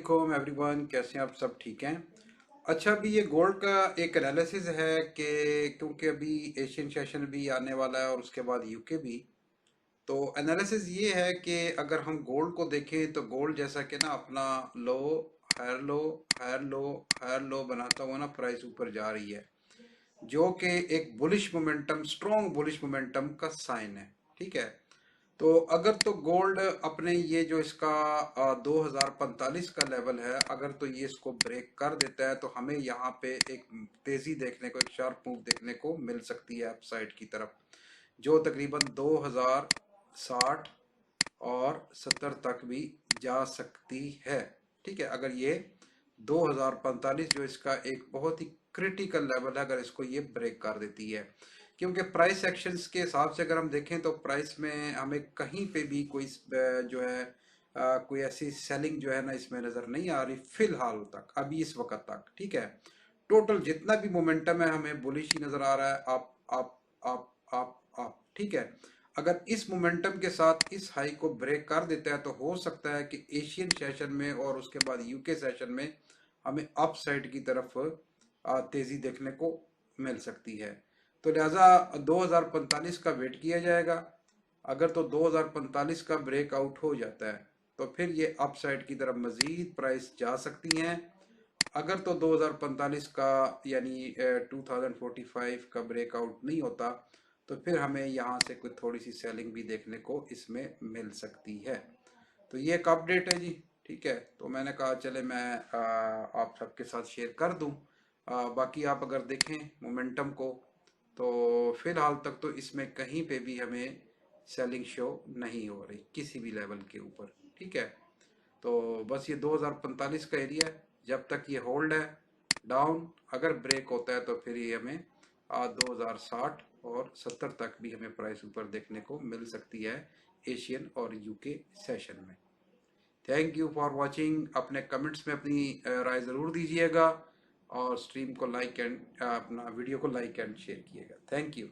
वालेकुम एवरीवन, कैसे हैं आप? सब ठीक हैं? अच्छा, अभी ये गोल्ड का एक एनालिसिस है कि क्योंकि अभी एशियन सेशन भी आने वाला है और उसके बाद यूके भी। तो एनालिसिस ये है कि अगर हम गोल्ड को देखें तो गोल्ड जैसा कि ना अपना low, higher low, higher low, higher low बनाता हुआ ना प्राइस ऊपर जा रही है, जो कि एक bullish momentum, strong bullish momentum का साइन है। ठीक है। तो अगर तो गोल्ड अपने ये जो इसका 2045 का लेवल है, अगर तो ये इसको ब्रेक कर देता है तो हमें यहाँ पे एक तेजी देखने को, एक शार्प मूव देखने को मिल सकती है अपसाइड की तरफ, जो तकरीबन 2060 और 70 तक भी जा सकती है। ठीक है। अगर ये 2045 जो इसका एक बहुत ही क्रिटिकल लेवल है, अगर इसको ये ब्रेक कर देती है, क्योंकि प्राइस एक्शंस के हिसाब से अगर हम देखें तो प्राइस में हमें कहीं पे भी कोई जो है कोई ऐसी सेलिंग जो है ना इसमें नज़र नहीं आ रही फिलहाल तक, अभी इस वक्त तक। ठीक है। टोटल जितना भी मोमेंटम है हमें बुलिश ही नज़र आ रहा है। आप ठीक है। अगर इस मोमेंटम के साथ इस हाई को ब्रेक कर देता है तो हो सकता है कि एशियन सेशन में और उसके बाद यूके सेशन में हमें अप साइड की तरफ तेजी देखने को मिल सकती है। तो लिहाजा 2045 का वेट किया जाएगा। अगर तो 2045 का ब्रेकआउट हो जाता है तो फिर ये अप साइड की तरफ मजीद प्राइस जा सकती हैं। अगर तो 2045 का यानी 2045 का ब्रेकआउट नहीं होता तो फिर हमें यहाँ से कुछ थोड़ी सी सेलिंग भी देखने को इसमें मिल सकती है। तो ये एक अपडेट है जी। ठीक है। तो मैंने कहा चले मैं आप सबके साथ शेयर कर दूं। बाकी आप अगर देखें मोमेंटम को तो फिलहाल तक तो इसमें कहीं पे भी हमें सेलिंग शो नहीं हो रही किसी भी लेवल के ऊपर। ठीक है। तो बस ये 2045 का एरिया है, जब तक ये होल्ड है डाउन, अगर ब्रेक होता है तो फिर ये हमें 2060 और 70 तक भी हमें प्राइस ऊपर देखने को मिल सकती है एशियन और यूके सेशन में। Thank you for watching. अपने कमेंट्स में अपनी राय ज़रूर दीजिएगा और स्ट्रीम को लाइक एंड अपना वीडियो को लाइक एंड शेयर कीजिएगा। Thank you.